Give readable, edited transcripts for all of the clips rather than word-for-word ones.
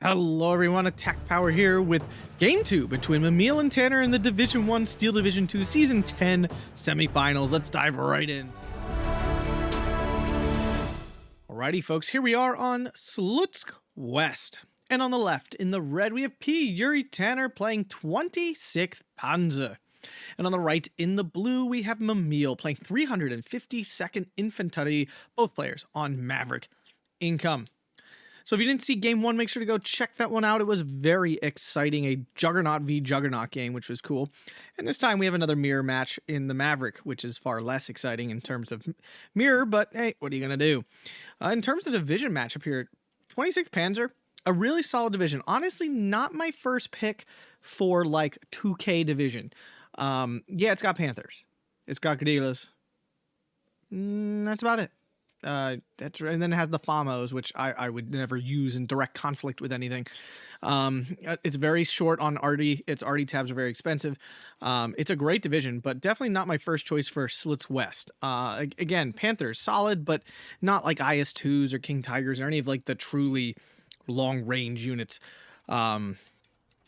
Hello everyone, Attack Power here with Game 2 between Mimile and Tanner in the Division 1 Steel Division 2 Season 10 semifinals. Let's dive right in. Alrighty folks, here we are on Slutsk West. And on the left, in the red, we have P. Yuri Tanner playing 26th Panzer. And on the right, in the blue, we have Mimile playing 352nd Infantry, both players on Maverick income. So if you didn't see Game 1, make sure to go check that one out. It was very exciting, a Juggernaut v Juggernaut game, which was cool. And this time we have another mirror match in the Maverick, which is far less exciting in terms of mirror, but hey, what are you going to do? In terms of division matchup here, 26th Panzer, a really solid division. Honestly, not my first pick for like 2K division. Yeah, it's got Panthers. It's got Guerrillas. That's about it. That's right. And then it has the FAMOs, which I would never use in direct conflict with anything. It's very short on arty. Its arty tabs are very expensive. It's a great division, but definitely not my first choice for Slutsk West. Again, Panthers solid, but not like IS-2s or King Tigers or any of like the truly long range units.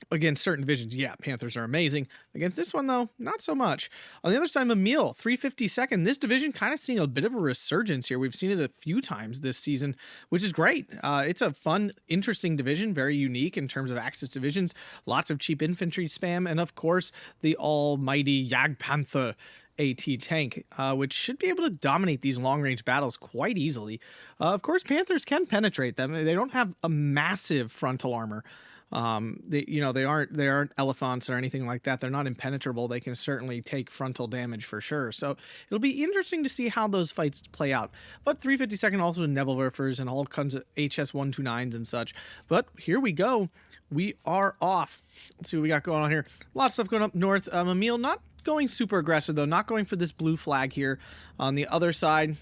Against certain divisions, yeah, Panthers are amazing. Against this one, though, not so much. On the other side, Mimile, 352nd. This division kind of seeing a bit of a resurgence here. We've seen it a few times this season, which is great. It's a fun, interesting division, very unique in terms of Axis divisions. Lots of cheap infantry spam, and of course, the almighty Jagdpanther AT tank, which should be able to dominate these long-range battles quite easily. Of course, Panthers can penetrate them. They don't have a massive frontal armor. They aren't elephants or anything like that. They're not impenetrable. They can certainly take frontal damage for sure. So it'll be interesting to see how those fights play out. But 352nd also with Nebelwerfers and all kinds of HS-129s and such. But here we go. We are off. Let's see what we got going on here. A lot of stuff going up north. Mimile not going super aggressive though, not going for this blue flag here. On the other side,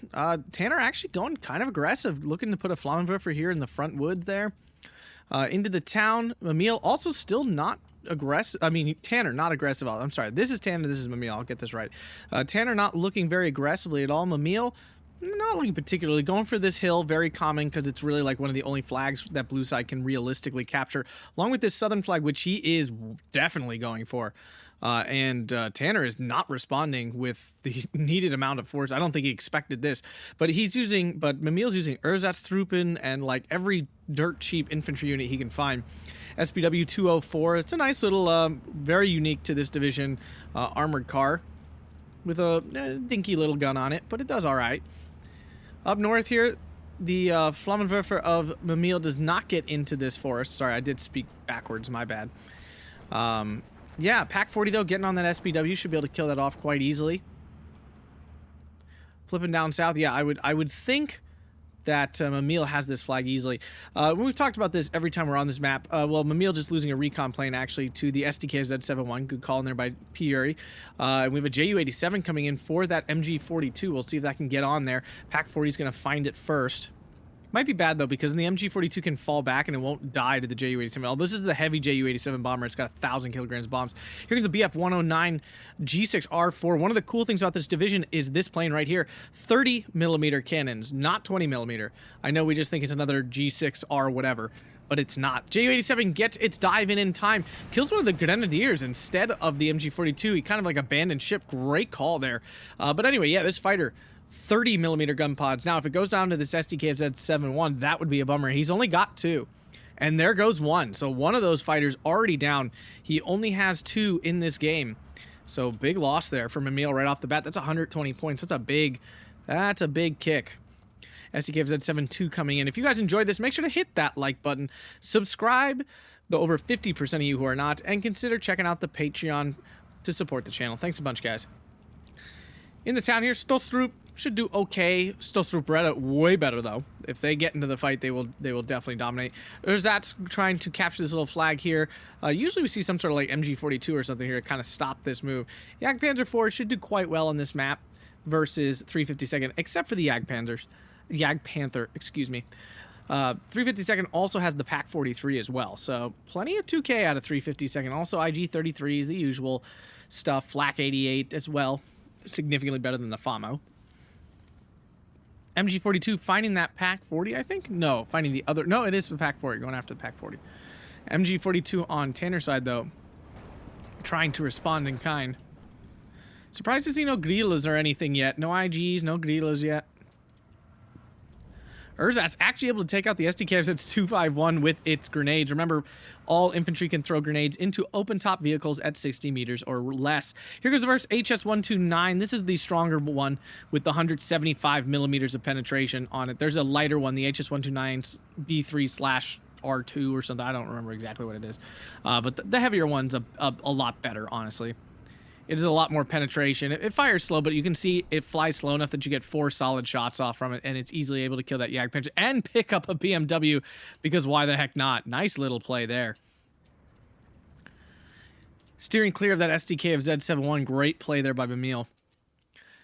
Tanner actually going kind of aggressive, looking to put a Flammenwerfer here in the front wood there. Into the town. Mimile also still not aggressive. I mean, Tanner not aggressive. I'm sorry. This is Tanner. This is Mimile. I'll get this right. Tanner not looking very aggressively at all. Mimile not looking particularly. Going for this hill. Very common because it's really like one of the only flags that blue side can realistically capture. Along with this southern flag, which he is definitely going for. Tanner is not responding with the needed amount of force. I don't think he expected this, but Mimile's using Ersatztruppen and like every dirt cheap infantry unit he can find. SPW 204. It's a nice little, very unique to this division, armored car with a dinky little gun on it, but it does all right. Up north here, the Flammenwerfer of Mimile does not get into this forest. Sorry, I did speak backwards. My bad. Yeah, Pack 40 though, getting on that SPW should be able to kill that off quite easily. Flipping down south, yeah, I would think that Mimile has this flag easily. We've talked about this every time we're on this map. Well, Mimile just losing a recon plane actually to the SDKZ-71. Good call in there by P. Yuri. And we have a JU-87 coming in for that MG-42. We'll see if that can get on there. Pack 40 is going to find it first. Might be bad though, because the MG-42 can fall back and it won't die to the Ju-87. Oh, this is the heavy Ju-87 bomber. It's got 1,000 kilograms bombs. Here comes the BF-109 G6R4. One of the cool things about this division is this plane right here. 30mm cannons, not 20mm. I know we just think it's another G6R whatever, but it's not. Ju-87 gets its dive in time. Kills one of the Grenadiers instead of the MG-42. He kind of like abandoned ship. Great call there. But anyway, yeah, this fighter... 30mm gun pods. Now, if it goes down to this SDKZ-71, that would be a bummer. He's only got 2. And there goes 1. So one of those fighters already down. He only has 2 in this game. So big loss there for Mimile right off the bat. That's 120 points. That's a big kick. SDKZ-72 coming in. If you guys enjoyed this, make sure to hit that like button. Subscribe, the over 50% of you who are not. And consider checking out the Patreon to support the channel. Thanks a bunch, guys. In the town here, Stolstrup should do okay. Stolstrup Beretta way better though. If they get into the fight, they will definitely dominate. Erzatz trying to capture this little flag here. Usually we see some sort of like MG-42 or something here to kind of stop this move. Jagdpanzer 4 should do quite well on this map versus 352nd, except for the Jagdpanther, excuse me. 352nd also has the Pack 43 as well, so plenty of 2K out of 352nd. Also IG-33s, the usual stuff. Flak 88 as well. Significantly better than the FAMO. MG42 finding that Pack 40, I think? No, finding the other. No, it is the Pack 40, going after the Pack 40. MG42 on Tanner's side, though, trying to respond in kind. Surprised to see no Grillas or anything yet. No IGs, no Grillas yet. Erzat's actually able to take out the SDKFZ 251 with its grenades. Remember, all infantry can throw grenades into open-top vehicles at 60 meters or less. Here goes the first HS-129. This is the stronger one with the 175 millimeters of penetration on it. There's a lighter one, the HS-129's B3/R2 or something. I don't remember exactly what it is. But the heavier one's a lot better, honestly. It is a lot more penetration. It fires slow, but you can see it flies slow enough that you get 4 solid shots off from it, and it's easily able to kill that Jagdpanzer and pick up a BMW, because why the heck not? Nice little play there. Steering clear of that SDK of Z71. Great play there by Mimile.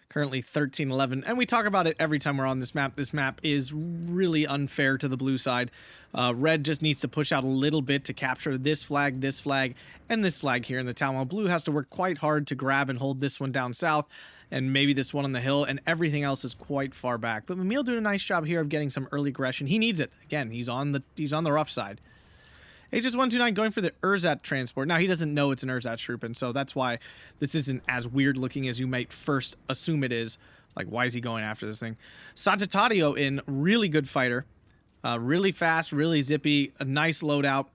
Currently 13-11, and we talk about it every time we're on this map. This map is really unfair to the blue side. Red just needs to push out a little bit to capture this flag, and this flag here in the town, while blue has to work quite hard to grab and hold this one down south, and maybe this one on the hill, and everything else is quite far back. But Mimile doing a nice job here of getting some early aggression. He needs it. Again, he's on the rough side. HS-129 going for the Erzat transport. Now, he doesn't know it's an Erzat troop, and so that's why this isn't as weird looking as you might first assume it is. Like, why is he going after this thing? Sagittario in, really good fighter. Really fast, really zippy, a nice loadout.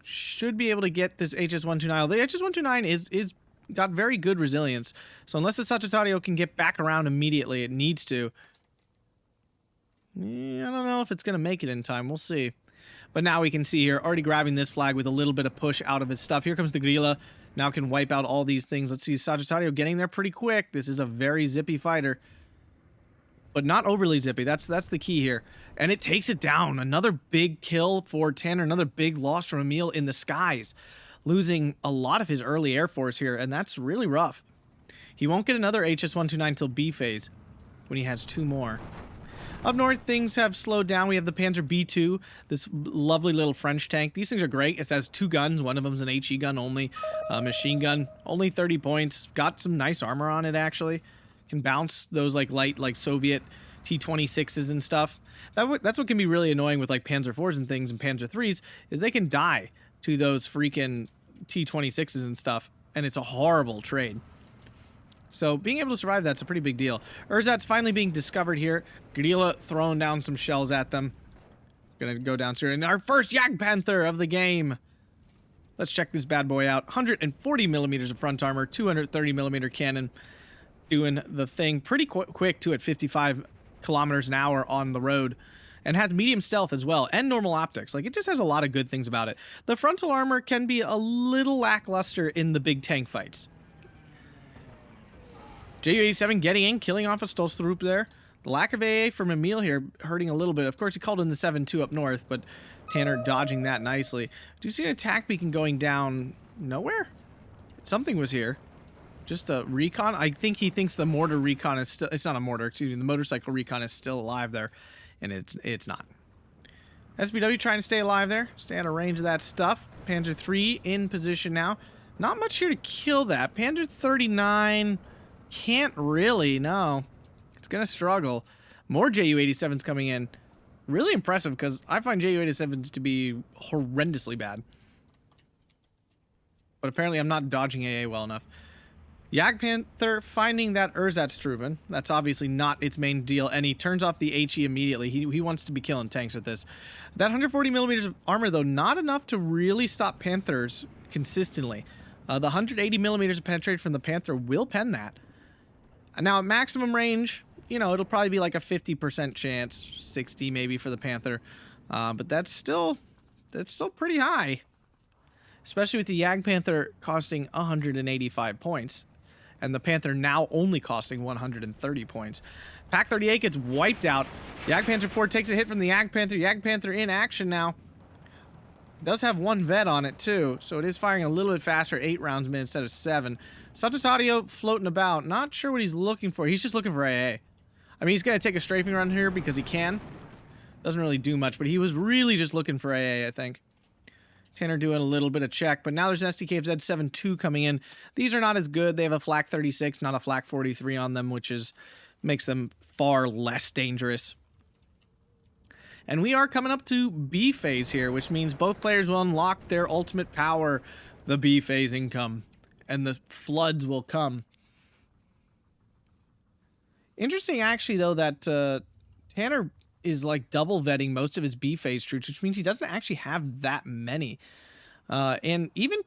Should be able to get this HS-129. The HS-129 is got very good resilience, so unless the Sagittario can get back around immediately, it needs to. I don't know if it's going to make it in time. We'll see. But now we can see here, already grabbing this flag with a little bit of push out of its stuff. Here comes the Grilla. Now can wipe out all these things. Let's see, Sagittario getting there pretty quick. This is a very zippy fighter. But not overly zippy. That's the key here. And it takes it down. Another big kill for Tanner. Another big loss from Mimile in the skies. Losing a lot of his early Air Force here, and that's really rough. He won't get another HS-129 until B phase, when he has 2 more. Up north, things have slowed down. We have the Panzer B2, this lovely little French tank. These things are great. It has 2 guns. One of them's an HE gun only. Machine gun, only 30 points. Got some nice armor on it, actually. Can bounce those light Soviet T-26s and stuff. That's what can be really annoying with like Panzer IVs and things and Panzer IIIs, is they can die to those freaking T-26s and stuff. And it's a horrible trade. So being able to survive that's a pretty big deal. Erzat's finally being discovered here. Guerrilla throwing down some shells at them. Gonna go down here. And our first Jagdpanther of the game. Let's check this bad boy out. 140 millimeters of front armor, 230 millimeter cannon. Doing the thing pretty quick too, at 55 kilometers an hour on the road. And has medium stealth as well, and normal optics. Like, it just has a lot of good things about it. The frontal armor can be a little lackluster in the big tank fights. Ju-87 getting in, killing off a Stolztrup there. The lack of AA from Mimile here hurting a little bit. Of course, he called in the 7-2 up north, but Tanner dodging that nicely. Do you see an attack beacon going down nowhere? Something was here. Just a recon? I think he thinks the mortar recon is still... It's not a mortar, excuse me. The motorcycle recon is still alive there, and it's not. SBW trying to stay alive there. Stay out of range of that stuff. Panzer 3 in position now. Not much here to kill that. Panzer 39... Can't really, no. It's going to struggle. More Ju-87s coming in. Really impressive, because I find Ju-87s to be horrendously bad. But apparently I'm not dodging AA well enough. Jagdpanther finding that Erzatstruppen. That's obviously not its main deal, and he turns off the HE immediately. He wants to be killing tanks with this. That 140 millimeters of armor, though, not enough to really stop Panthers consistently. The 180 millimeters of penetration from the Panther will pen that. Now, at maximum range, you know, it'll probably be like a 50% chance, 60 maybe for the Panther. But that's still pretty high. Especially with the Jagdpanther costing 185 points. And the Panther now only costing 130 points. Pack 38 gets wiped out. Jagdpanther 4 takes a hit from the Jagdpanther. Jagdpanther in action now. Does have 1 vet on it, too. So it is firing a little bit faster, 8 rounds a minute instead of 7. Sagittario floating about. Not sure what he's looking for. He's just looking for AA. I mean, he's going to take a strafing run here because he can. Doesn't really do much, but he was really just looking for AA, I think. Tanner doing a little bit of check, but now there's an SDK of Z72 coming in. These are not as good. They have a flak 36, not a flak 43 on them, which is Makes them far less dangerous. And we are coming up to B phase here, which means both players will unlock their ultimate power, the B phase income, and the floods will come. Interesting, actually, though, that Tanner is like double vetting most of his B phase troops, which means he doesn't actually have that many. And even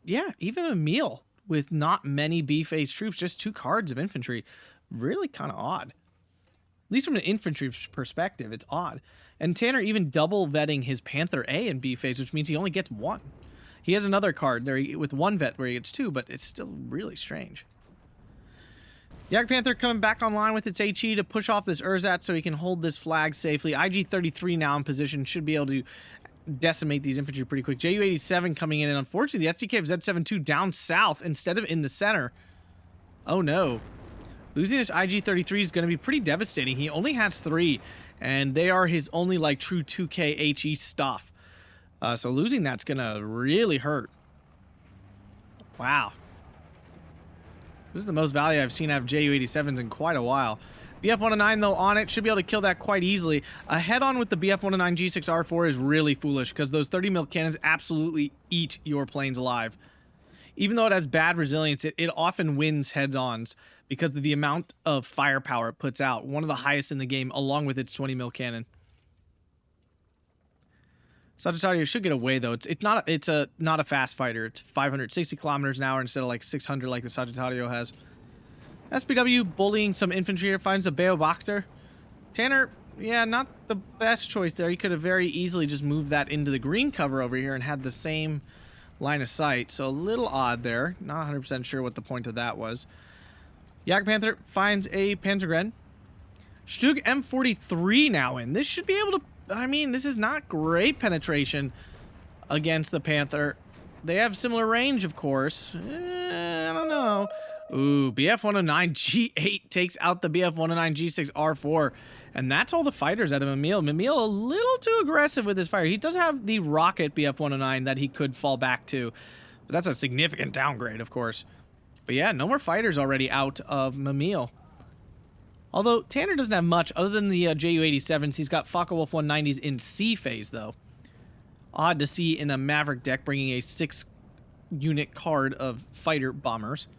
Mimile with not many B phase troops, just 2 cards of infantry, really kind of odd. At least from an infantry perspective, it's odd. And Tanner even double vetting his Panther A in B phase, which means he only gets 1. He has another card there with 1 vet where he gets 2, but it's still really strange. Yak Panther coming back online with its HE to push off this Urzat so he can hold this flag safely. IG-33 now in position, should be able to decimate these infantry pretty quick. Ju-87 coming in, and unfortunately the SDK of Z-72 down south instead of in the center. Oh no. Losing this IG-33 is going to be pretty devastating. He only has 3, and they are his only like true 2K HE stuff. So losing that's going to really hurt. Wow. This is the most value I've seen out of Ju-87s in quite a while. BF-109, though, on it, should be able to kill that quite easily. A head-on with the BF-109 G6R4 is really foolish, because those 30mm cannons absolutely eat your planes alive. Even though it has bad resilience, it often wins heads-ons because of the amount of firepower it puts out. One of the highest in the game, along with its 20mm cannon. Sagittario should get away, though. It's not a fast fighter. It's 560 kilometers an hour instead of like 600 like the Sagittario has. SPW bullying some infantry here, finds a Beobachter. Tanner, yeah, not the best choice there. He could have very easily just moved that into the green cover over here and had the same line of sight. So a little odd there. Not 100% sure what the point of that was. Yak Panther finds a Panzergren. Stug M43 now in. This should be able to... I mean, this is not great penetration against the Panther. They have similar range, of course. I don't know. Ooh, BF-109 G8 takes out the BF-109 G6 R4. And that's all the fighters out of Mimile. Mimile a little too aggressive with his fire. He does have the rocket BF-109 that he could fall back to. But that's a significant downgrade, of course. But yeah, no more fighters already out of Mimile. Although, Tanner doesn't have much other than the Ju-87s. He's got Focke-Wulf 190s in C phase, though. Odd to see in a Maverick deck bringing a 6-unit card of fighter bombers.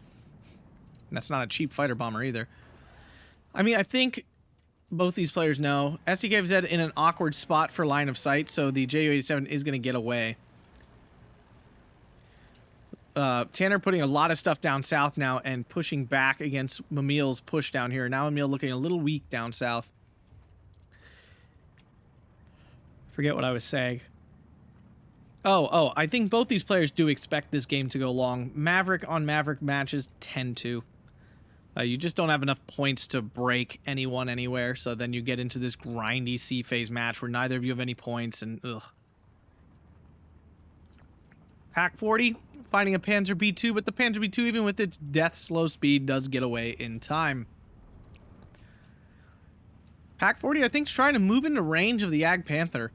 And that's not a cheap fighter bomber, either. I mean, I think both these players know SDKZ in an awkward spot for line of sight, so the Ju-87 is going to get away. Tanner putting a lot of stuff down south now and pushing back against Mimile's push down here. Now Mimile looking a little weak down south. Forget what I was saying. Oh, I think both these players do expect this game to go long. Maverick on Maverick matches tend to. You just don't have enough points to break anyone anywhere, so then you get into this grindy C phase match where neither of you have any points, and ugh. Pack 40, finding a Panzer B2, but the Panzer B2, even with its death slow speed, does get away in time. Pack 40, I think, is trying to move into range of the Ag Panther.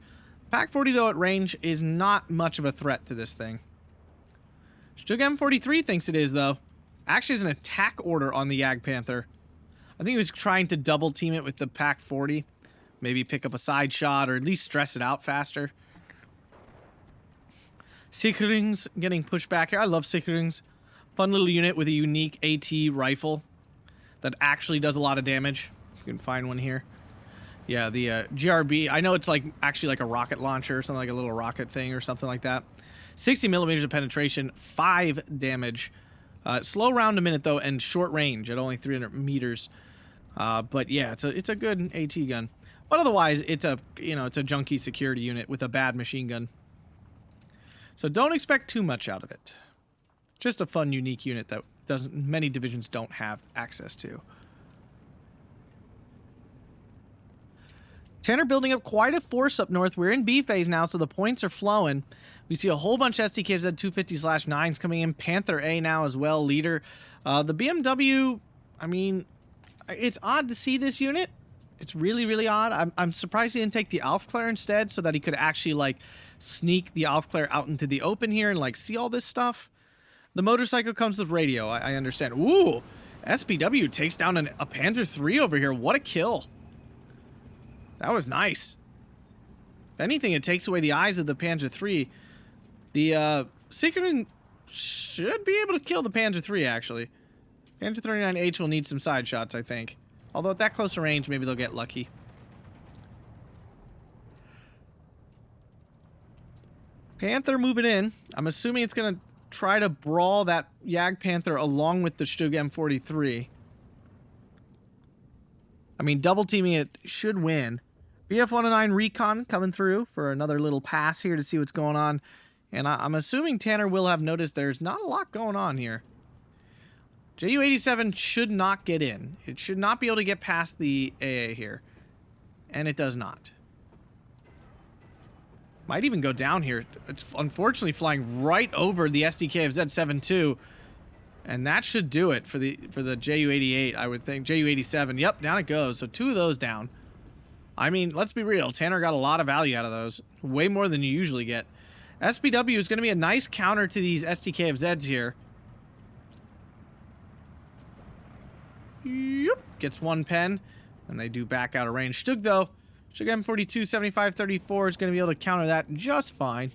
Pack 40, though, at range is not much of a threat to this thing. Stug M43 thinks it is, though. Actually, is an attack order on the Ag Panther. I think he was trying to double team it with the Pack 40. Maybe pick up a side shot or at least stress it out faster. Sicherings getting pushed back here. I love Sicherings. Fun little unit with a unique AT rifle that actually does a lot of damage. You can find one here. Yeah, the GRB. I know it's like actually like a rocket launcher or something, like a little rocket thing or something like that. 60 millimeters of penetration, 5 damage. Slow round a minute though, and short range at only 300 meters. But yeah, it's a good AT gun. But otherwise, it's a junky security unit with a bad machine gun. So don't expect too much out of it. Just a fun, unique unit that many divisions don't have access to. Tanner building up quite a force up north. We're in B phase now, so the points are flowing. We see a whole bunch of SDKs Z250/9s coming in. Panther A now as well, leader. The BMW, I mean, it's odd to see this unit. It's really, really odd. I'm surprised he didn't take the Aufklär instead so that he could actually, like, sneak the Aufklär out into the open here and, like, see all this stuff. The motorcycle comes with radio, I understand. Ooh! SPW takes down a Panzer III over here. What a kill. That was nice. If anything, it takes away the eyes of the Panzer III. The Siegfried should be able to kill the Panzer III, actually. Panzer 39H will need some side shots, I think. Although at that closer range, maybe they'll get lucky. Panther moving in. I'm assuming it's going to try to brawl that Jagdpanther along with the Stug M43. I mean, double teaming it should win. BF-109 Recon coming through for another little pass here to see what's going on. And I'm assuming Tanner will have noticed there's not a lot going on here. Ju-87 should not get in. It should not be able to get past the AA here. And it does not. Might even go down here. It's unfortunately flying right over the SDK of Z-72. And that should do it for the Ju-88, I would think. Ju-87. Yep, down it goes. So 2 of those down. I mean, let's be real. Tanner got a lot of value out of those. Way more than you usually get. SPW is going to be a nice counter to these SDK of Zs here. Yep. Gets 1 pen. And they do back out of range. Stug, though. Stug M42, 75-34 is going to be able to counter that just fine.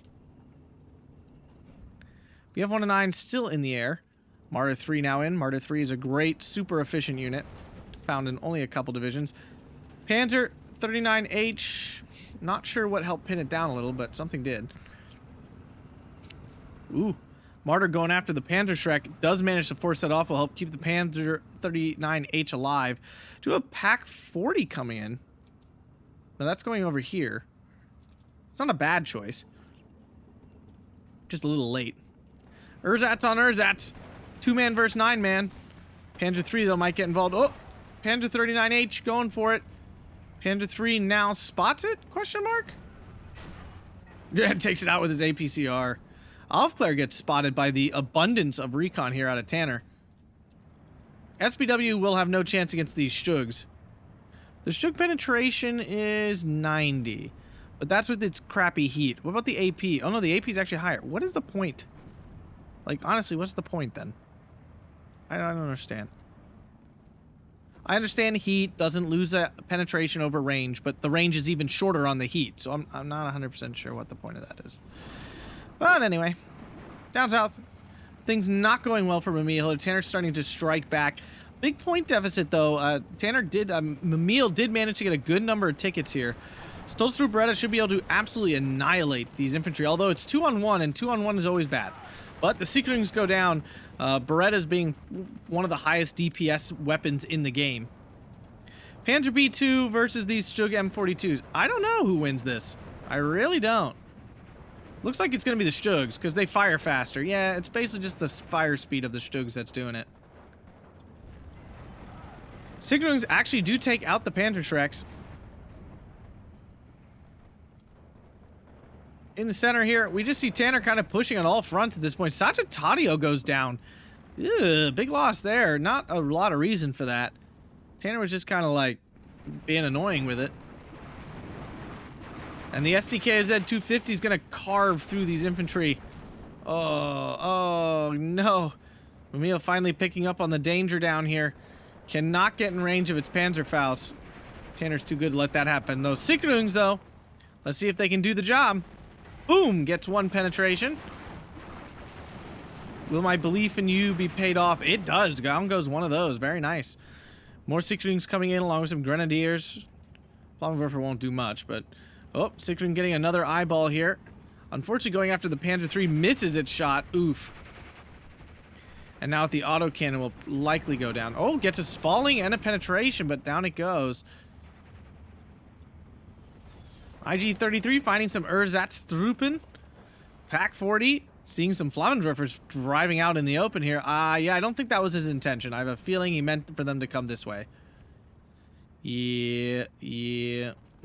BF-109 still in the air. Marder 3 now in. Marder 3 is a great, super efficient unit. Found in only a couple divisions. Panzer 39H. Not sure what helped pin it down a little, but something did. Ooh. Marder going after the Panzer Shrek. Does manage to force that off. Will help keep the Panzer 39H alive. Do a Pack 40 coming in. Now that's going over here. It's not a bad choice. Just a little late. Ersatz on Ersatz. 2-man versus 9-man. Panzer 3, though, might get involved. Oh! Panzer 39H going for it. Panzer 3 now spots it? Question mark? Yeah, takes it out with his APCR. Aufklär gets spotted by the abundance of recon here out of Tanner. SPW will have no chance against these Stugs. The Stug penetration is 90. But that's with its crappy heat. What about the AP? Oh no, the AP is actually higher. What is the point? Like, honestly, what's the point then? I don't understand. I understand heat doesn't lose a penetration over range, but the range is even shorter on the heat, so I'm not 100% sure what the point of that is. But anyway, down south, things not going well for Mimile. Tanner's starting to strike back. Big point deficit, though. Mimile did manage to get a good number of tickets here. Stolzrup Beretta should be able to absolutely annihilate these infantry, although it's 2-on-1, and 2-on-1 is always bad. But the Seekerings go down. Berettas being one of the highest DPS weapons in the game. Panzer B2 versus these Stug M42s. I don't know who wins this. I really don't. Looks like it's going to be the Stugs, because they fire faster. Yeah, it's basically just the fire speed of the Stugs that's doing it. Seekerings actually do take out the Panzer Shreks. In the center here, we just see Tanner kind of pushing on all fronts at this point. Sagittario goes down. Ugh, big loss there. Not a lot of reason for that. Tanner was just kind of like being annoying with it. And the SDK Z250 is going to carve through these infantry. Oh no. Mimile finally picking up on the danger down here. Cannot get in range of its Panzerfaust. Tanner's too good to let that happen. Those Sikerungs, though, let's see if they can do the job. Boom! Gets 1 penetration. Will my belief in you be paid off? It does. Down goes one of those. Very nice. More Sikerungs coming in along with some Grenadiers. Flammenwerfer won't do much, but... Oh, Sikerung getting another eyeball here. Unfortunately, going after the Panzer III misses its shot. Oof. And now the autocannon will likely go down. Oh, gets a spalling and a penetration, but down it goes. IG-33 finding some Ersatztruppen. Pack 40 seeing some Flammenwerfers driving out in the open here. Yeah, I don't think that was his intention. I have a feeling he meant for them to come this way. Yeah.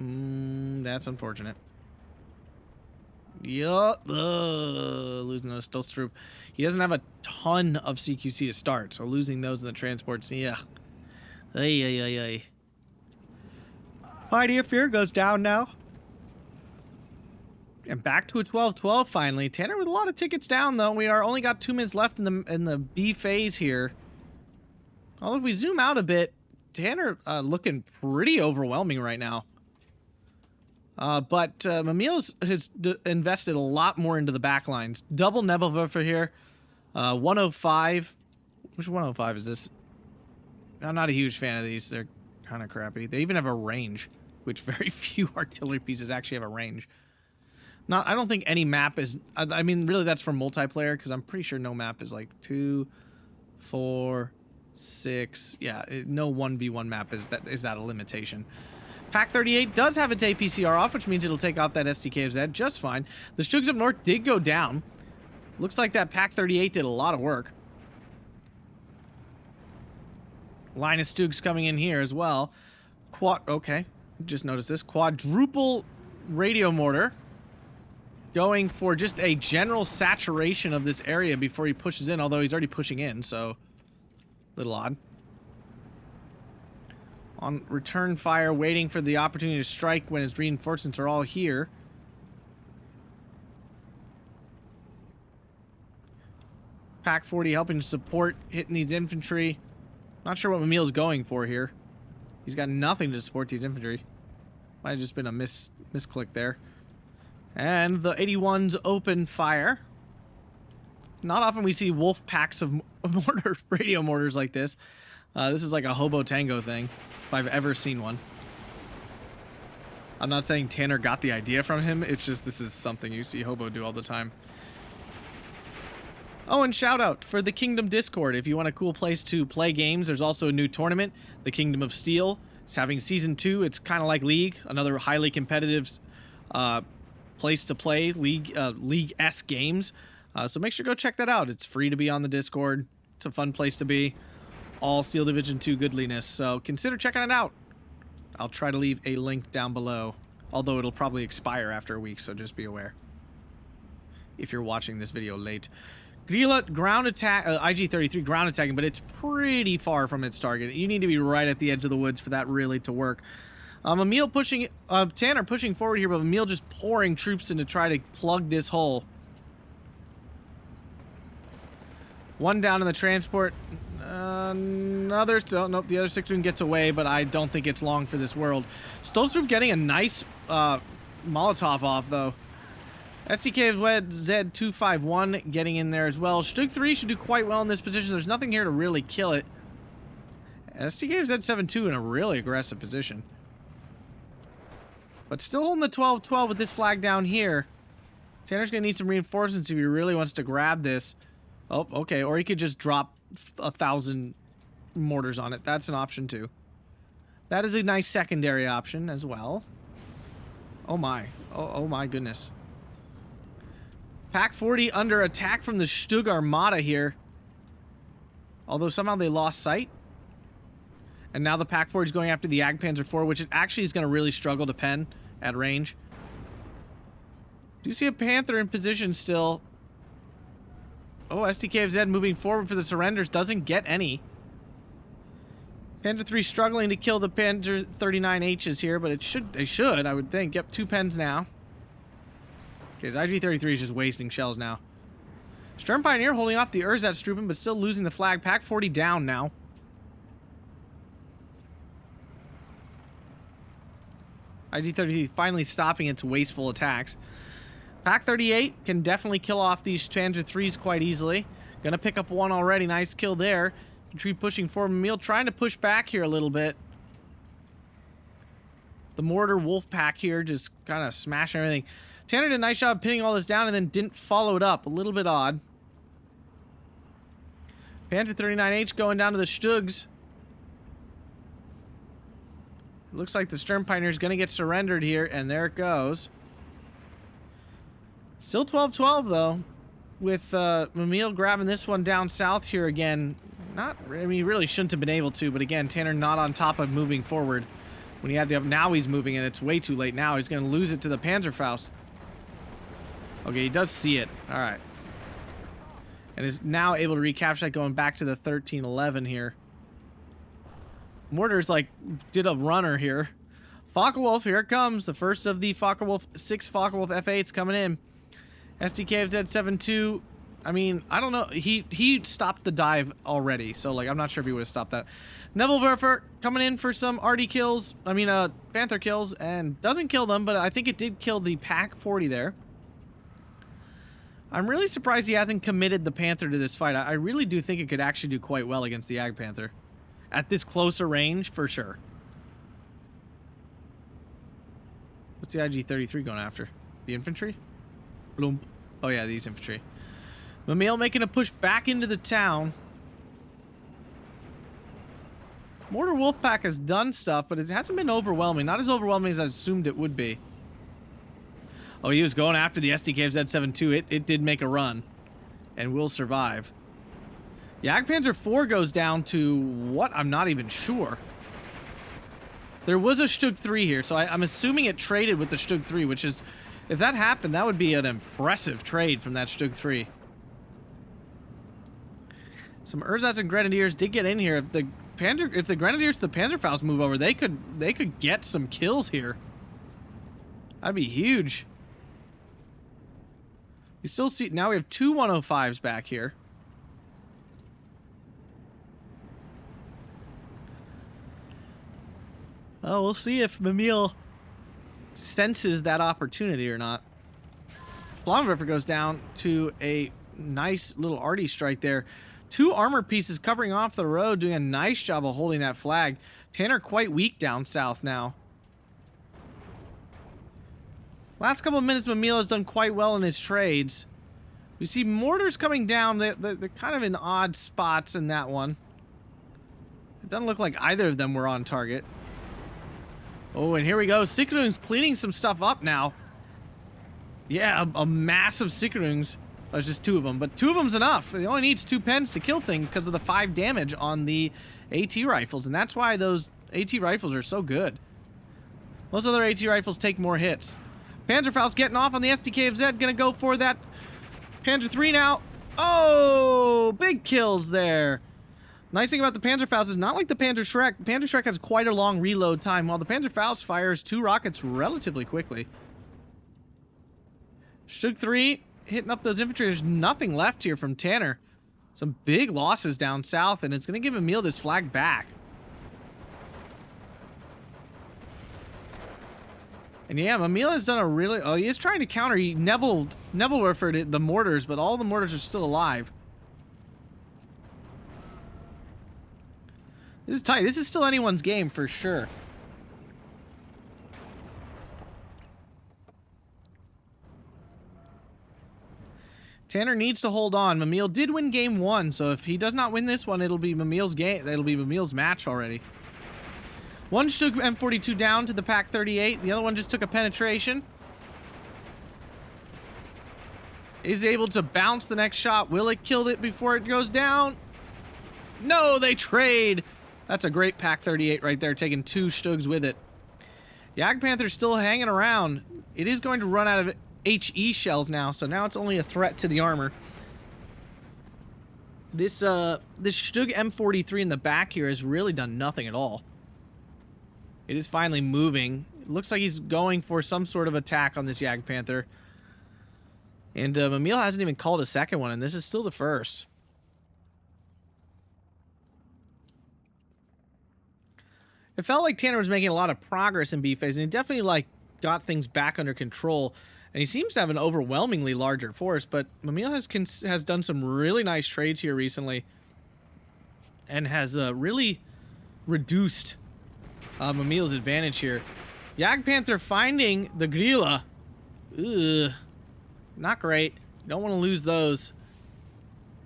That's unfortunate. Yup. Losing those Stolzrup. He doesn't have a ton of CQC to start, so losing those in the transports, yeah. Ay. Idea Fear goes down now. And back to a 12-12 finally. Tanner with a lot of tickets down, though. We are only got 2 minutes left in the B phase here. Although if we zoom out a bit, Tanner looking pretty overwhelming right now. But Mimile has invested a lot more into the back lines. Double Nebelwerfer here. 105. Which 105 is this? I'm not a huge fan of these. They're kind of crappy. They even have a range, which very few artillery pieces actually have a range. I don't think any map is... I mean, really, that's for multiplayer, because I'm pretty sure no map is like 2, 4, 6... Yeah, no 1v1 map is that a limitation. Pack 38 does have its APCR off, which means it'll take off that SDK of Z just fine. The Stugs up north did go down. Looks like that Pack 38 did a lot of work. Line of Stugs coming in here as well. Okay, just noticed this. Quadruple radio mortar. Going for just a general saturation of this area before he pushes in, although he's already pushing in, so... a little odd. On return fire, waiting for the opportunity to strike when his reinforcements are all here. Pack 40 helping to support, hitting these infantry. Not sure what Mimile's going for here. He's got nothing to support these infantry. Might have just been a misclick there. And the 81's open fire. Not often we see wolf packs of radio mortars like this. This is like a hobo tango thing, if I've ever seen one. I'm not saying Tanner got the idea from him, it's just this is something you see hobo do all the time. Oh, and shout out for the Kingdom Discord. If you want a cool place to play games, there's also a new tournament, the Kingdom of Steel. It's having Season 2. It's kind of like League, another highly competitive place to play League-esque games. So make sure to go check that out. It's free to be on the Discord. It's a fun place to be. All Steel Division 2 goodliness. So consider checking it out. I'll try to leave a link down below. Although it'll probably expire after a week, so just be aware. If you're watching this video late. Grilla ground attack, IG-33 ground attacking, but it's pretty far from its target. You need to be right at the edge of the woods for that really to work. Mimile pushing, Tanner pushing forward here, but Mimile just pouring troops in to try to plug this hole. One down in the transport. Another, oh, nope, the other 6-1 gets away, but I don't think it's long for this world. Stolstrup getting a nice Molotov off, though. STK of Z251 getting in there as well. Stug 3 should do quite well in this position. There's nothing here to really kill it. STK of Z72 in a really aggressive position. But still holding the 12-12 with this flag down here. Tanner's going to need some reinforcements if he really wants to grab this. Oh, okay. Or he could just drop 1,000 mortars on it. That's an option too. That is a nice secondary option as well. Oh my. Oh my goodness. Pack 40 under attack from the Stug Armada here. Although somehow they lost sight. And now the Pack 40 is going after the Jagdpanzer IV, which it actually is going to really struggle to pen at range. Do you see a Panther in position still? Oh, SDK of Z moving forward for the surrenders. Doesn't get any. Panzer 3 struggling to kill the Panzer 39Hs here, but they should, I would think. Yep, 2 pens now. Okay, his IG-33 is just wasting shells now. Sturm Pioneer holding off the Erzatstruppen, but still losing the flag. Pack 40 down now. IG-33 finally stopping its wasteful attacks. Pack 38 can definitely kill off these Panzer 3s quite easily. Gonna pick up one already. Nice kill there. Tree pushing forward. Mimile trying to push back here a little bit. The mortar wolf pack here just kind of smashing everything. Tanner did a nice job pinning all this down and then didn't follow it up. A little bit odd. Panzer 39H going down to the Stugs. It looks like the Sturm Pioneer is going to get surrendered here, and there it goes. Still 12-12, though, with Mimile grabbing this one down south here again. I mean, he really shouldn't have been able to, but again, Tanner not on top of moving forward. When he had the... Now he's moving, and it's way too late now. He's going to lose it to the Panzerfaust. Okay, he does see it. All right. And is now able to recapture that going back to the 1311 here. Mortar's like, did a runner here. Focke-Wulf, here it comes. The first of the Focke-Wulf, 6 Focke-Wulf F8s coming in. SDK of Z72 I mean, I don't know. He stopped the dive already, so like I'm not sure if he would have stopped that. Nebelwerfer coming in for some arty kills. I mean, Panther kills, and doesn't kill them, but I think it did kill the Pack 40 there. I'm really surprised he hasn't committed the Panther to this fight. I really do think it could actually do quite well against the Ag Panther. At this closer range, for sure. What's the IG-33 going after? The infantry? Bloom. Oh yeah, these infantry. Mimile making a push back into the town. Mortar Wolfpack has done stuff, but it hasn't been overwhelming. Not as overwhelming as I assumed it would be. Oh, he was going after the SDKZ-7 too. It did make a run. And will survive. Jagdpanzer 4 goes down to what? I'm not even sure. There was a Stug 3 here, so I'm assuming it traded with the Stug 3, which is... If that happened, that would be an impressive trade from that Stug 3. Some Erzats and Grenadiers did get in here. If the Grenadiers to the Panzerfaust move over, they could get some kills here. That'd be huge. You still see... Now we have two 105s back here. Oh, we'll see if Mimile senses that opportunity or not. Flammenwerfer goes down to a nice little arty strike there. Two armor pieces covering off the road, doing a nice job of holding that flag. Tanner quite weak down south now. Last couple of minutes, Mimile has done quite well in his trades. We see mortars coming down. They're kind of in odd spots in that one. It doesn't look like either of them were on target. Oh, and here we go. Sikrung's cleaning some stuff up now. Yeah, a massive Sikrungs. There's just two of them, but two of them's enough. It only needs 2 pens to kill things because of the 5 damage on the AT rifles, and that's why those AT rifles are so good. Most other AT rifles take more hits. Panzerfaust getting off on the SDK of Z, gonna go for that Panzer 3 now. Oh, big kills there. Nice thing about the Panzerfaust is not like the Panzer Schreck. Panzer Schreck has quite a long reload time, while the Panzerfaust fires 2 rockets relatively quickly. Stug 3 hitting up those infantry. There's nothing left here from Tanner. Some big losses down south, and it's going to give Mimile this flag back. And yeah, Mimile has done a really... Oh, he is trying to counter. He Nebelwerfered the mortars, but all the mortars are still alive. This is tight. This is still anyone's game for sure. Tanner needs to hold on. Mimile did win game 1, so if he does not win this one, it'll be Mimile's game. It'll be Mimile's match already. One Stug M42 down to the Pack 38. The other one just took a penetration. Is able to bounce the next shot. Will it kill it before it goes down? No, they trade. That's a great Pack 38 right there, taking 2 Stugs with it. Jagdpanther's still hanging around. It is going to run out of HE shells now, so now it's only a threat to the armor. This Stug M43 in the back here has really done nothing at all. It is finally moving. It looks like he's going for some sort of attack on this Jagdpanther. And Mimile hasn't even called a second one, and this is still the first. It felt like Tanner was making a lot of progress in B phase, and he definitely like got things back under control. And he seems to have an overwhelmingly larger force, but Mimile has done some really nice trades here recently, and has really reduced Mimile's advantage here. Jagdpanther finding the Grilla. Ugh, not great. Don't want to lose those.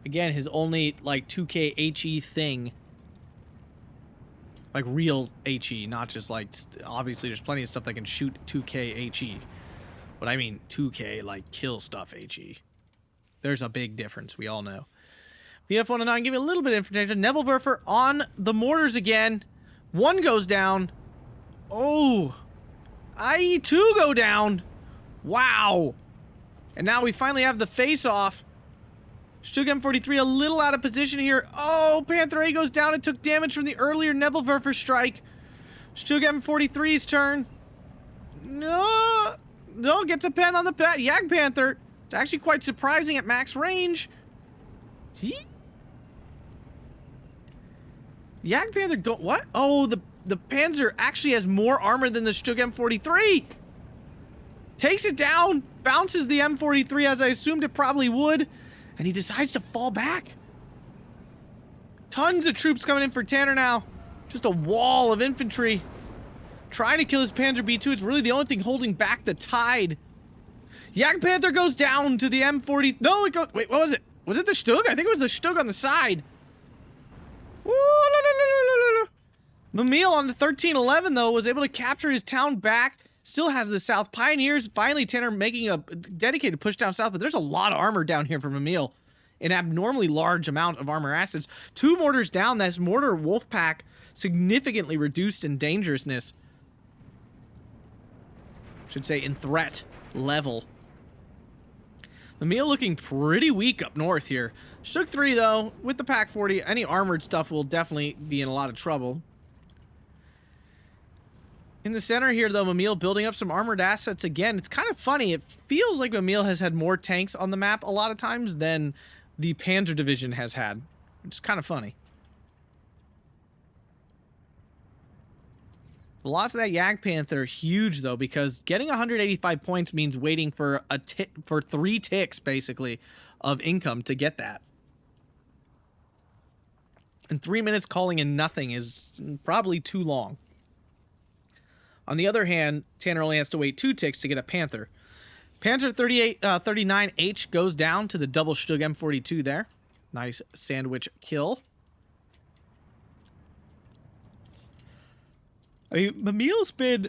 Again, his only like 2K HE thing. Like real HE, not just like, obviously there's plenty of stuff that can shoot 2K HE. But I mean 2K, like kill stuff HE. There's a big difference, we all know. BF-109, give me a little bit of information. Nebelwerfer on the mortars again. 1 goes down. Oh. IE-2 go down. Wow. And now we finally have the face-off. Stug M43 a little out of position here. Oh, Panther A goes down and took damage from the earlier Nebelwerfer strike. Stug M43's turn. No, gets a pen on the Jagdpanther. It's actually quite surprising at max range. Yak Panther go what? Oh, the Panzer actually has more armor than the Stug M43. Takes it down, bounces the M43 as I assumed it probably would, and he decides to fall back. Tons of troops coming in for Tanner now. Just a wall of infantry. Trying to kill his Panzer B2. It's really the only thing holding back the tide. Yak Panther goes down to the M40. No, it goes. Wait, what was it? Was it the Stug? I think it was the Stug on the side. Ooh, Mimile on the 1311, though, was able to capture his town back. Still has the South Pioneers. Finally, Tanner making a dedicated push down south, but there's a lot of armor down here for Mimile. An abnormally large amount of armor assets. 2 mortars down. That's mortar wolf pack significantly reduced in dangerousness. Should say in threat level. Mimile looking pretty weak up north here. Stug 3, though, with the Pack 40, any armored stuff will definitely be in a lot of trouble. In the center here, though, Mimile building up some armored assets again. It's kind of funny. It feels like Mimile has had more tanks on the map a lot of times than the Panzer Division has had. Which is kind of funny. Lots of that Yak Panther, huge, though, because getting 185 points means waiting for 3 ticks, basically, of income to get that. And 3 minutes calling in nothing is probably too long. On the other hand, Tanner only has to wait 2 ticks to get a Panther. Panzer 39H goes down to the double Stug M42 there. Nice sandwich kill. I mean, Mimile's been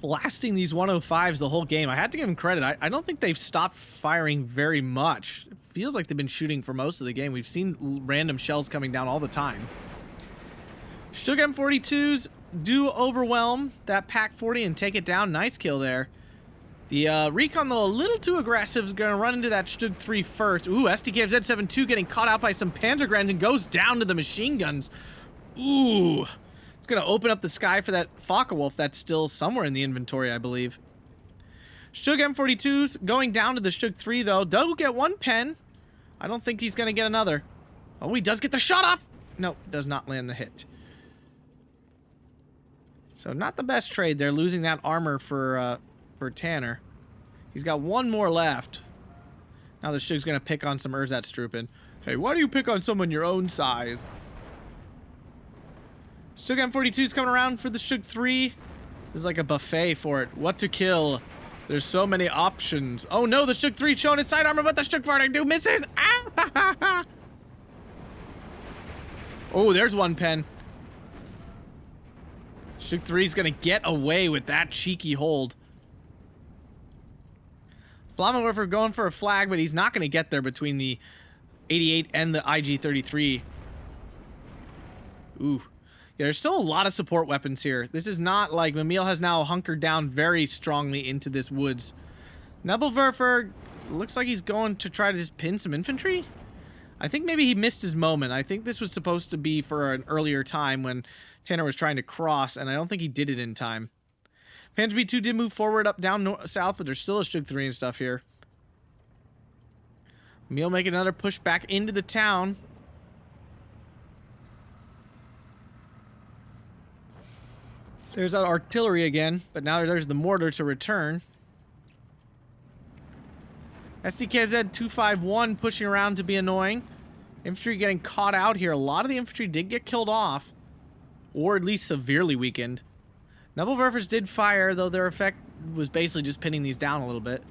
blasting these 105s the whole game. I had to give him credit. I don't think they've stopped firing very much. It feels like they've been shooting for most of the game. We've seen random shells coming down all the time. Stug M42s do overwhelm that Pack 40 and take it down. Nice kill there. The recon, though, a little too aggressive, is going to run into that Stug 3 first. Ooh, SDK Z72 getting caught out by some Panzer Grens and goes down to the machine guns. Ooh. It's going to open up the sky for that Focke-Wulf that's still somewhere in the inventory, I believe. Stug M42's going down to the Stug 3, though. Doug will get 1 pen. I don't think he's going to get another. Oh, he does get the shot off. No, does not land the hit. So not the best trade there, losing that armor for Tanner. He's got 1 more left. Now the Stug's going to pick on some Erzatstruppen. Hey, why do you pick on someone your own size? Stug M42's coming around for the Stug 3. This is like a buffet for it. What to kill? There's so many options. Oh no, the Stug 3 showing its side armor, but the Stug 42 misses. Ah! Oh, there's 1 pen. Stug 3's gonna get away with that cheeky hold. Flammenwerfer going for a flag, but he's not gonna get there between the 88 and the IG-33. Ooh. Yeah, there's still a lot of support weapons here. This is not like Mimile has now hunkered down very strongly into this woods. Nebelwerfer looks like he's going to try to just pin some infantry. I think maybe he missed his moment. I think this was supposed to be for an earlier time when Tanner was trying to cross, and I don't think he did it in time. Panzer B2 did move forward up down south, but there's still a Stug 3 and stuff here. Mimile making another push back into the town. There's that artillery again, but now there's the mortar to return. SDKZ 251 pushing around to be annoying. Infantry getting caught out here. A lot of the infantry did get killed off, or at least severely weakened. Nebelwerfers did fire, though their effect was basically just pinning these down a little bit.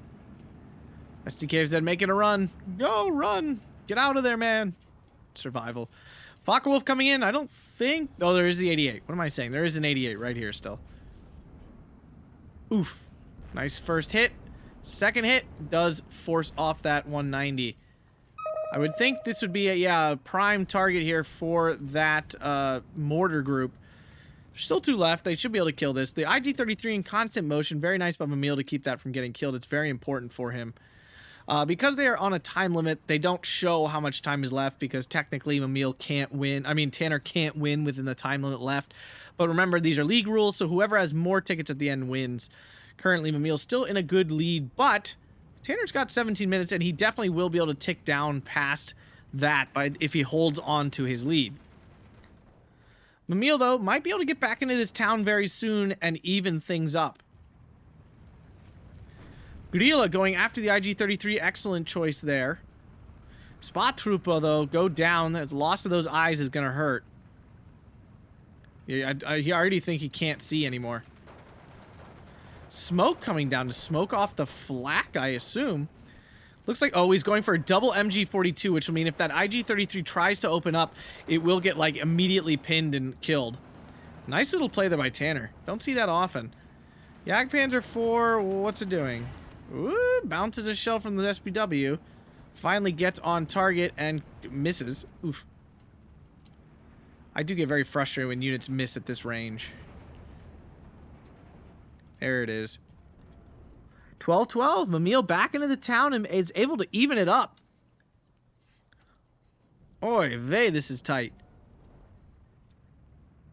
SDKZ making a run. Go, run! Get out of there, man. Survival. Focke-Wulf coming in. I don't think... Oh, there is the 88. What am I saying? There is an 88 right here still. Oof. Nice first hit. Second hit does force off that 190. I would think this would be a prime target here for that mortar group. There's still 2 left. They should be able to kill this. The IG-33 in constant motion. Very nice by Mimile to keep that from getting killed. It's very important for him. Because they are on a time limit, they don't show how much time is left because technically Mimile can't win. I mean, Tanner can't win within the time limit left. But remember, these are league rules, so whoever has more tickets at the end wins. Currently, Mimile's still in a good lead, but Tanner's got 17 minutes, and he definitely will be able to tick down past that if he holds on to his lead. Mimile, though, might be able to get back into this town very soon and even things up. Grilla going after the IG-33. Excellent choice there. Spatrupa, though, go down. The loss of those eyes is going to hurt. Yeah, I already think he can't see anymore. Smoke coming down to smoke off the flak, I assume. Looks like, oh, he's going for a double MG42, which will mean if that IG-33 tries to open up, it will get, like, immediately pinned and killed. Nice little play there by Tanner. Don't see that often. Jagdpanzer IV, what's it doing? Ooh, bounces a shell from the SPW. Finally gets on target and misses. Oof. I do get very frustrated when units miss at this range. There it is. 12-12. Mimile back into the town and is able to even it up. Oy vey, this is tight.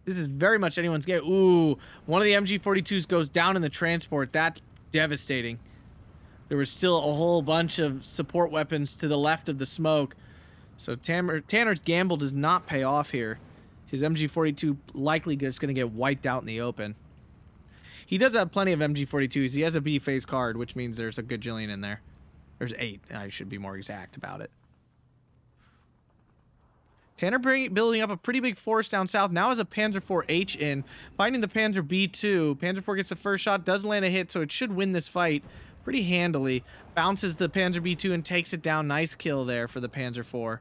This is very much anyone's game. Ooh, one of the MG42s goes down in the transport. That's devastating. There was still a whole bunch of support weapons to the left of the smoke. So Tanner's gamble does not pay off here. His MG42 likely just going to get wiped out in the open. He does have plenty of MG42s. He has a B phase card, which means there's a gajillion in there. There's 8. I should be more exact about it. Tanner building up a pretty big force down south. Now has a Panzer IV-H in. Finding the Panzer B2. Panzer IV gets the first shot. Doesn't land a hit, so it should win this fight pretty handily. Bounces the Panzer B2 and takes it down. Nice kill there for the Panzer IV.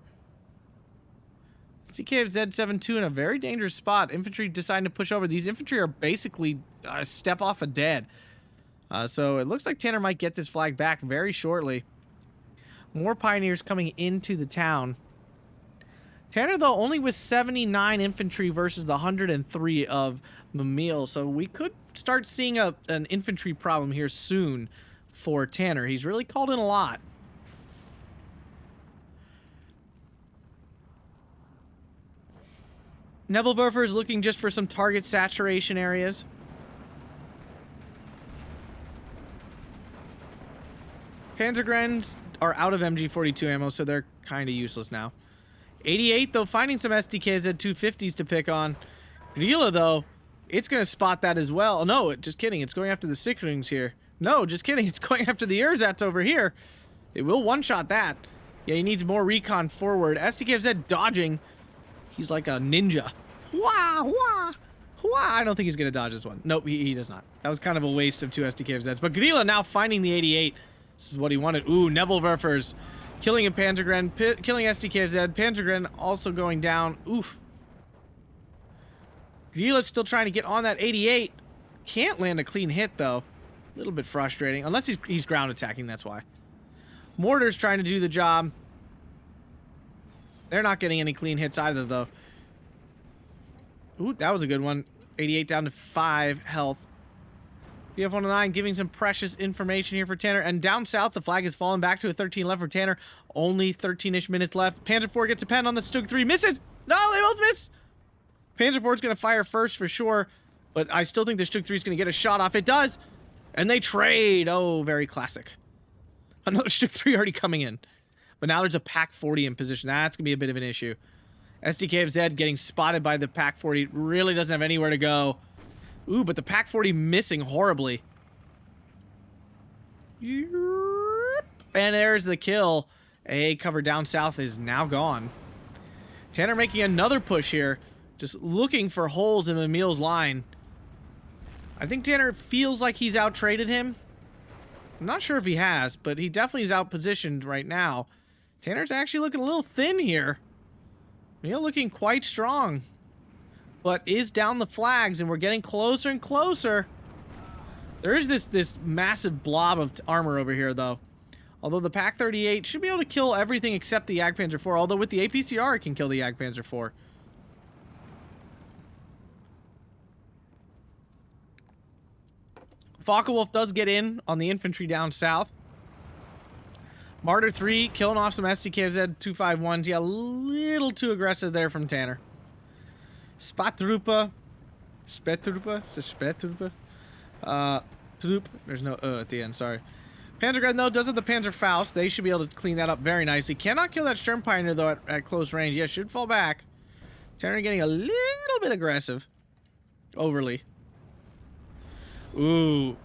CKFZ-72 in a very dangerous spot. Infantry deciding to push over. These infantry are basically a step off of dead. So it looks like Tanner might get this flag back very shortly. More Pioneers coming into the town. Tanner, though, only with 79 infantry versus the 103 of Mimile. So we could start seeing an infantry problem here soon for Tanner. He's really called in a lot. Nebelwerfer is looking just for some target saturation areas. Panzergrens are out of MG42 ammo, so they're kind of useless now. 88, though, finding some SDKs at 250s to pick on. Grilla, though, it's going to spot that as well. Oh, no, just kidding. It's going after the Sickrings here. No, just kidding. It's going after the Erzats over here. It will one-shot that. Yeah, he needs more recon forward. SDKZ dodging. He's like a ninja. Wah, wah, wah. I don't think he's going to dodge this one. Nope, he does not. That was kind of a waste of 2 SDKZs. But Grilla now finding the 88. This is what he wanted. Ooh, Nebelwerfers. Killing a Panzergren. Killing SDKZ. Panzergren also going down. Oof. Grilla's still trying to get on that 88. Can't land a clean hit, though. A little bit frustrating. Unless he's ground attacking, that's why. Mortar's trying to do the job. They're not getting any clean hits either, though. Ooh, that was a good one. 88 down to 5 health. BF-109 giving some precious information here for Tanner. And down south, the flag has fallen back to a 13 left for Tanner. Only 13-ish minutes left. Panzer IV gets a pen on the Stug 3. Misses! No, they both miss! Panzer IV is going to fire first for sure. But I still think the Stug 3 is going to get a shot off. It does! And they trade! Oh, very classic. Another Stug 3 already coming in. But now there's a Pack 40 in position. That's going to be a bit of an issue. SDKFZ getting spotted by the Pack 40. Really doesn't have anywhere to go. Ooh, but the Pack 40 missing horribly. And there's the kill. AA cover down south is now gone. Tanner making another push here. Just looking for holes in Mimile's line. I think Tanner feels like he's out-traded him. I'm not sure if he has, but he definitely is out-positioned right now. Tanner's actually looking a little thin here. Mimile looking quite strong. But is down the flags, and we're getting closer and closer. There is this massive blob of armor over here, though. Although the Pack 38 should be able to kill everything except the Jagdpanzer IV. Although with the APCR, it can kill the Jagdpanzer IV. Focke-Wulf does get in on the infantry down south. Martyr 3 killing off some SDKZ 251s. Yeah, a little too aggressive there from Tanner. Spatrupa. Spetrupa? Is it Spetrupa? Troop. There's no at the end, sorry. Panzergren, though, does have the Panzerfaust. They should be able to clean that up very nicely. Cannot kill that Sturm Pioneer, though, at close range. Yeah, should fall back. Tanner getting a little bit aggressive. Overly. Ooh.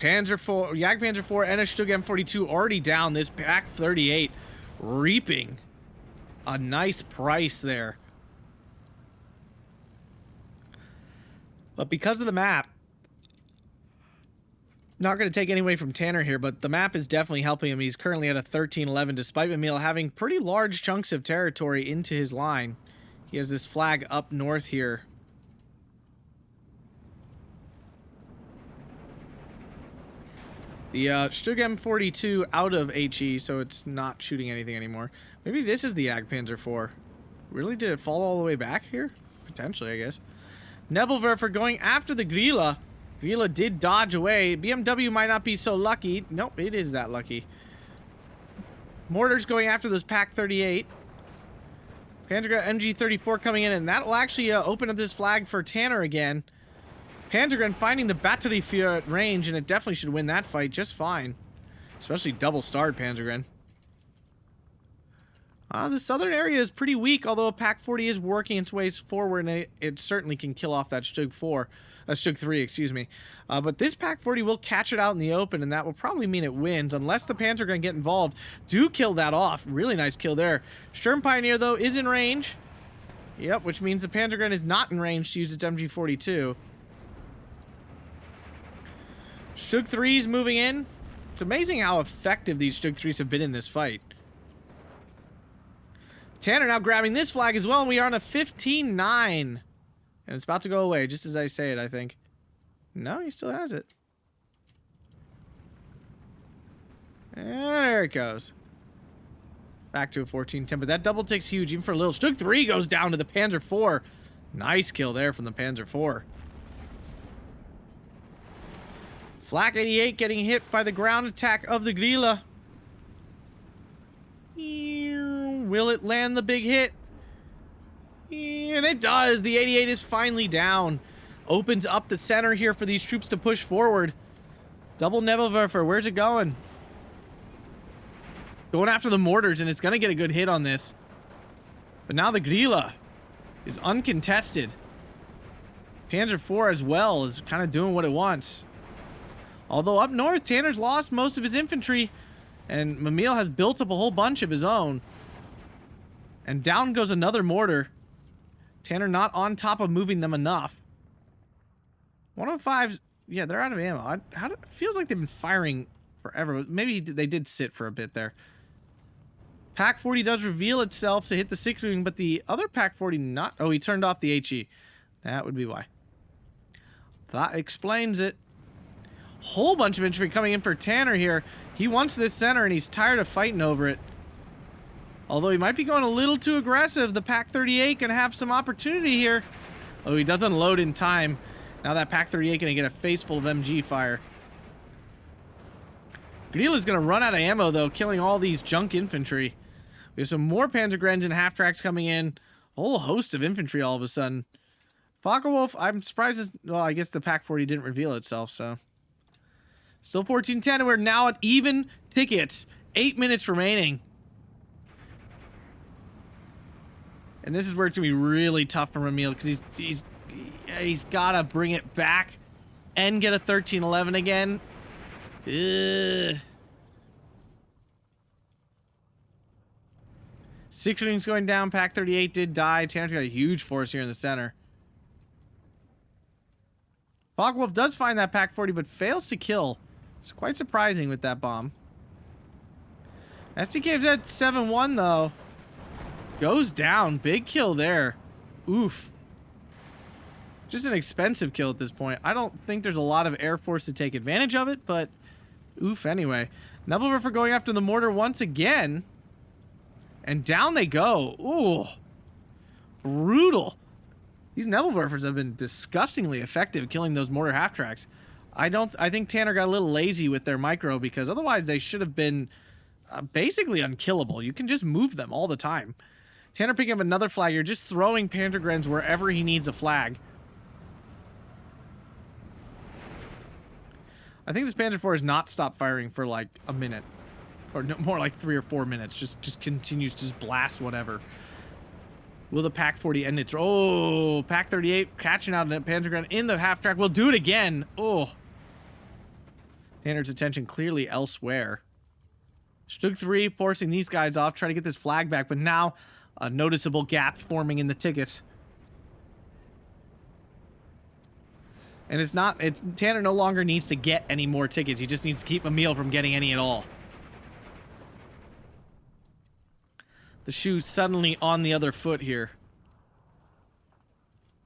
Panzer 4, Jagdpanzer 4 and a Stug M42 already down. This Pak 38 reaping a nice price there. But because of the map, not going to take any away from Tanner here, but the map is definitely helping him. He's currently at a 13-11, despite Mimile having pretty large chunks of territory into his line. He has this flag up north here. The Stug M42 out of HE, so it's not shooting anything anymore. Maybe this is the Jagdpanzer 4. Really? Did it fall all the way back here? Potentially, I guess. Nebelwerfer going after the Grille. Grille did dodge away. BMW might not be so lucky. Nope, it is that lucky. Mortars going after those Pak 38. Panzergren MG34 coming in, and that will actually open up this flag for Tanner again. Panzergren finding the battery fear at range, and it definitely should win that fight just fine. Especially double-starred Panzergren. The southern area is pretty weak, although a Pak 40 is working its ways forward, and it certainly can kill off that Stug 4. Stug 3, excuse me. But this Pak 40 will catch it out in the open, and that will probably mean it wins, unless the Panzergren get involved. Do kill that off. Really nice kill there. Sturm Pioneer, though, is in range. Yep, which means the Panzergren is not in range to use its MG42. Stug 3's moving in. It's amazing how effective these Stug 3's have been in this fight. Tanner now grabbing this flag as well. We are on a 15-9. And it's about to go away, just as I say it, I think. No, he still has it. And there it goes. Back to a 14-10, but that double tick's huge, even for a little. Stug 3 goes down to the Panzer 4. Nice kill there from the Panzer 4. Flak 88 getting hit by the ground attack of the Grille. Will it land the big hit? And it does. The 88 is finally down. Opens up the center here for these troops to push forward. Double Nebelwerfer. Where's it going? Going after the mortars, and it's going to get a good hit on this. But now the Grille is uncontested. Panzer 4 as well is kind of doing what it wants. Although up north, Tanner's lost most of his infantry, and Mimile has built up a whole bunch of his own. And down goes another mortar. Tanner not on top of moving them enough. 105's, yeah, they're out of ammo. It feels like they've been firing forever. Maybe they did sit for a bit there. Pak 40 does reveal itself to hit the 6-wing, but the other Pak 40 not. Oh, he turned off the HE. That would be why. That explains it. Whole bunch of infantry coming in for Tanner here. He wants this center, and he's tired of fighting over it. Although he might be going a little too aggressive. The Pak 38 can have some opportunity here. Oh, he doesn't load in time. Now that Pak 38 going to get a face full of MG fire. Grille is going to run out of ammo, though, killing all these junk infantry. We have some more Panzergrens and half-tracks coming in. A whole host of infantry all of a sudden. Focke-Wulf, I'm surprised. Well, I guess the Pak 40 didn't reveal itself, so. Still 14-10, and we're now at even tickets. 8 minutes remaining. And this is where it's going to be really tough for Mimile, because he's got to bring it back and get a 13-11 again. Ugh. 6-wing's going down. Pak 38 did die. Tanner's got a huge force here in the center. Focke-Wulf does find that Pak 40, but fails to kill. It's quite surprising with that bomb. SDK's at 7-1, though. Goes down. Big kill there. Oof. Just an expensive kill at this point. I don't think there's a lot of Air Force to take advantage of it, but oof anyway. Nebelwerfer going after the mortar once again. And down they go. Ooh. Brutal. These Nebelwerfers have been disgustingly effective killing those mortar half-tracks. I think Tanner got a little lazy with their micro, because otherwise they should have been basically unkillable. You can just move them all the time. Tanner picking up another flag. You're just throwing Panzergrens wherever he needs a flag. I think this Panzer IV has not stopped firing for like a minute. Or no, more like 3 or 4 minutes. Just continues to just blast whatever. Will the Pack 40 end its... Oh, Pack 38 catching out a Panzer gun in the half track. We'll do it again. Oh. Tanner's attention clearly elsewhere. Slutsk 3 forcing these guys off, trying to get this flag back, but now a noticeable gap forming in the ticket. And Tanner no longer needs to get any more tickets. He just needs to keep Mimile from getting any at all. The shoe suddenly on the other foot here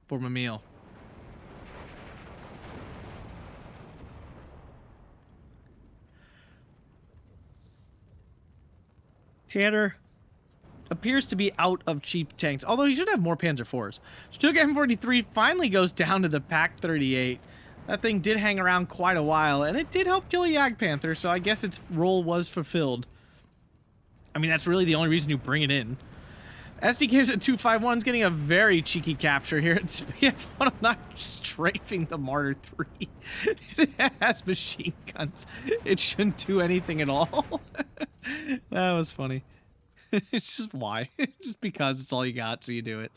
for Mimile. Tanner appears to be out of cheap tanks, although he should have more Panzer IVs. Slutsk M43 finally goes down to the Pack 38. That thing did hang around quite a while, and it did help kill a Jagdpanther, so I guess its role was fulfilled. I mean, that's really the only reason you bring it in. SDK's at 251's getting a very cheeky capture here. It's BF-109 strafing the Martyr 3. It has machine guns. It shouldn't do anything at all. That was funny. It's just why? Just because it's all you got, so you do it.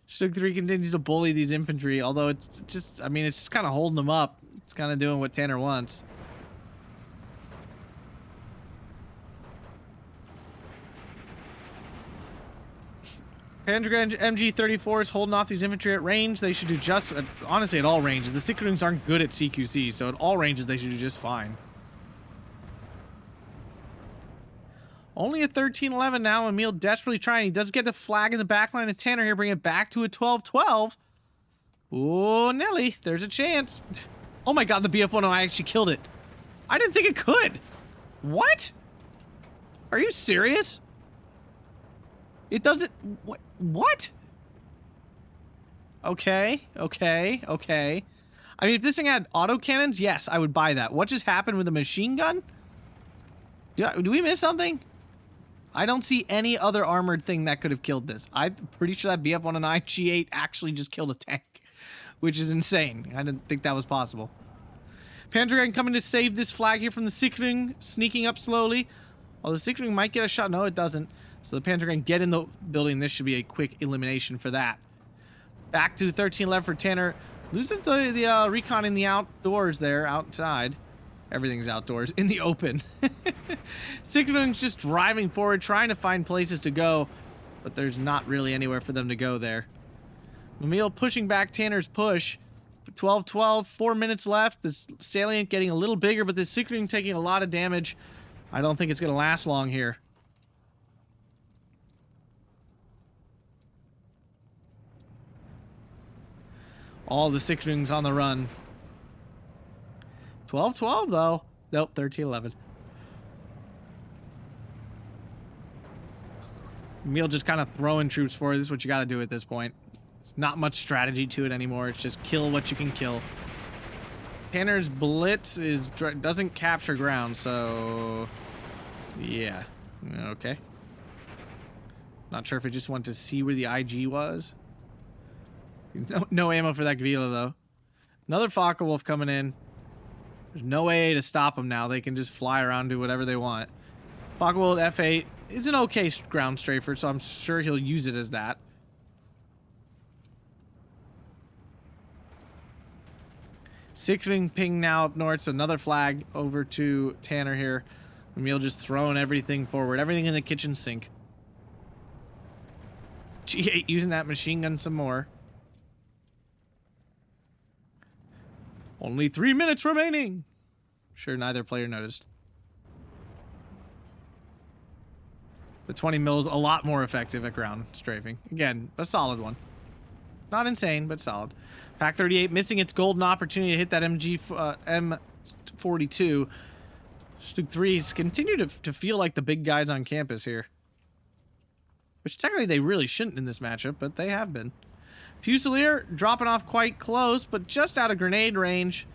Slutsk 3 continues to bully these infantry, although it's just, I mean, it's just kind of holding them up. It's kind of doing what Tanner wants. Panzer MG34 is holding off these infantry at range. They should do just, honestly, at all ranges. The Sikrungs aren't good at CQC, so at all ranges they should do just fine. Only a 13-11 now. Mimile desperately trying. He does get the flag in the back line of Tanner here, bring it back to a 12-12. Oh, Nelly, there's a chance. Oh my god, the BF-109 actually killed it. I didn't think it could. What? Are you serious? It doesn't... What? Okay, okay, okay. I mean, if this thing had autocannons, yes, I would buy that. What just happened with a machine gun? Do we miss something? I don't see any other armored thing that could have killed this. I'm pretty sure that BF-109 G8 actually just killed a tank, which is insane. I didn't think that was possible. Panzer coming to save this flag here from the Sikrung, sneaking up slowly. Well, the Sikrung might get a shot. No, it doesn't. So the Panzer can get in the building. This should be a quick elimination for that. Back to 13-11 for Tanner. Loses the recon in the outdoors there, outside. Everything's outdoors, in the open. Sikrung's just driving forward, trying to find places to go, but there's not really anywhere for them to go there. Mimile pushing back Tanner's push. 12-12, 4 minutes left. This salient getting a little bigger, but this Sikrung taking a lot of damage. I don't think it's going to last long here. All the Sikrungs on the run. 12-12 though. Nope, 13-11. Mimile just kind of throwing troops forward. This is what you got to do at this point. There's not much strategy to it anymore. It's just kill what you can kill. Tanner's blitz doesn't capture ground, so yeah, okay. Not sure if it just wanted to see where the IG was. No ammo for that Gvila though. Another Focke-Wulf coming in. There's no way to stop them now. They can just fly around, do whatever they want. Focke-Wulf F8 is an okay ground strafer, so I'm sure he'll use it as that. Sikrung ping now up north, so another flag over to Tanner here. Mimile just throwing everything forward, everything in the kitchen sink. G8 using that machine gun some more. Only 3 minutes remaining. Sure, neither player noticed. The 20 mil is a lot more effective at ground strafing. Again, a solid one. Not insane, but solid. Pack 38 missing its golden opportunity to hit that M42. Slutsk 3 continue to feel like the big guys on campus here. Which technically they really shouldn't in this matchup, but they have been. Fusilier dropping off quite close, but just out of grenade range.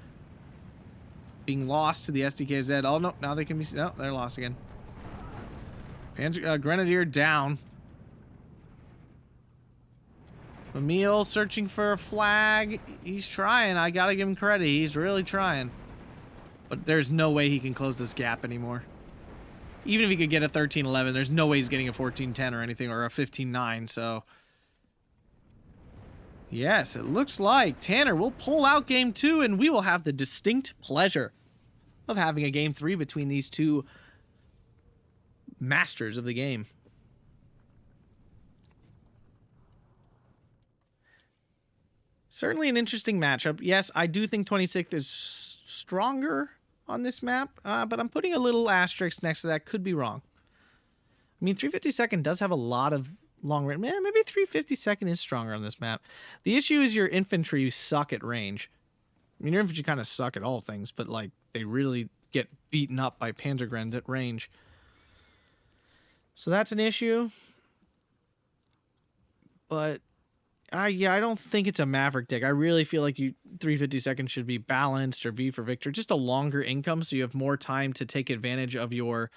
Being lost to the SDKZ. Oh, no, now they can be... No, they're lost again. Grenadier down. Mimile searching for a flag. He's trying. I gotta give him credit. He's really trying. But there's no way he can close this gap anymore. Even if he could get a 13-11, there's no way he's getting a 14-10 or anything, or a 15-9, so... Yes, it looks like Tanner will pull out game 2, and we will have the distinct pleasure of having a game 3 between these two masters of the game. Certainly an interesting matchup. Yes, I do think 26th is stronger on this map, but I'm putting a little asterisk next to that. Could be wrong. I mean, 352nd does have a lot of long range. Man, maybe 352nd is stronger on this map. The issue is your infantry suck at range. I mean, your infantry kind of suck at all things, but like they really get beaten up by Panzergrens at range. So that's an issue. But yeah, I don't think it's a Maverick deck. I really feel like 352nd should be balanced, or V for Victor. Just a longer income so you have more time to take advantage of your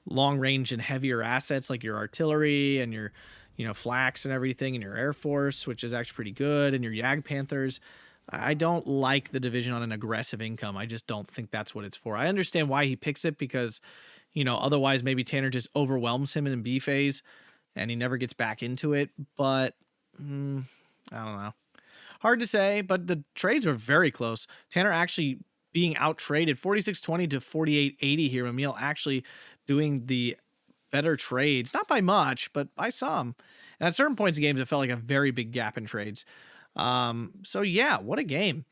long range and heavier assets like your artillery and your, flaks and everything, and your Air Force, which is actually pretty good, and your Jagd Panthers. I don't like the division on an aggressive income. I just don't think that's what it's for. I understand why he picks it because, otherwise maybe Tanner just overwhelms him in B phase and he never gets back into it. But I don't know. Hard to say, but the trades were very close. Tanner actually being out-traded 46-20 to 48-80 here. Mimile actually doing the better trades. Not by much, but by some. And at certain points in games, it felt like a very big gap in trades. So yeah, what a game.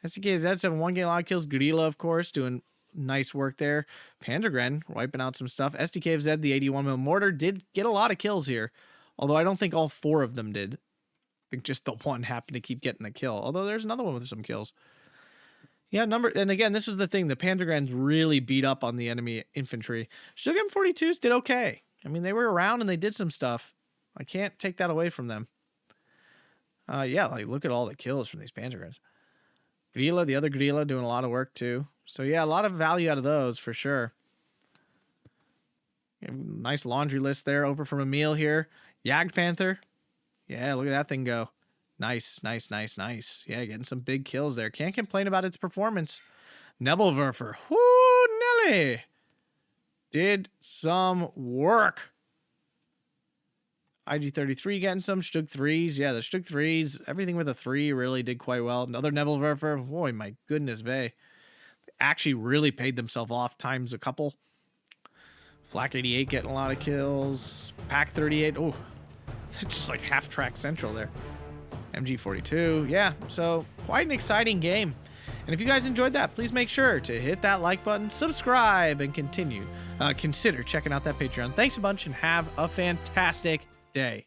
SDKZ 7-1 getting a lot of kills. Gorilla, of course, doing nice work there. Panzergren wiping out some stuff. SDKZ, the 81mm mortar, did get a lot of kills here. Although I don't think all 4 of them did. I think just the one happened to keep getting a kill. Although there's another one with some kills. Yeah, and again, this was the thing. The Panzergrens really beat up on the enemy infantry. Still M42s did okay. I mean, they were around and they did some stuff. I can't take that away from them. Yeah, like look at all the kills from these Panzergrens. Gorilla, the other Gorilla, doing a lot of work too. So yeah, a lot of value out of those for sure. Yeah, nice laundry list there. Over from Mimile here. Jagd Panther. Yeah, look at that thing go. Nice. Yeah, getting some big kills there. Can't complain about its performance. Nebelwerfer. Whoo, Nelly. Did some work. IG-33 getting some. Stug 3s. Yeah, the Stug 3s. Everything with a 3 really did quite well. Another Nebelwerfer. Boy, my goodness, they actually really paid themselves off times a couple. Flak 88 getting a lot of kills. Pack 38. Oh, just like half-track central there. MG42. Yeah, so quite an exciting game. And if you guys enjoyed that, please make sure to hit that like button, subscribe, and consider checking out that Patreon. Thanks a bunch and have a fantastic day.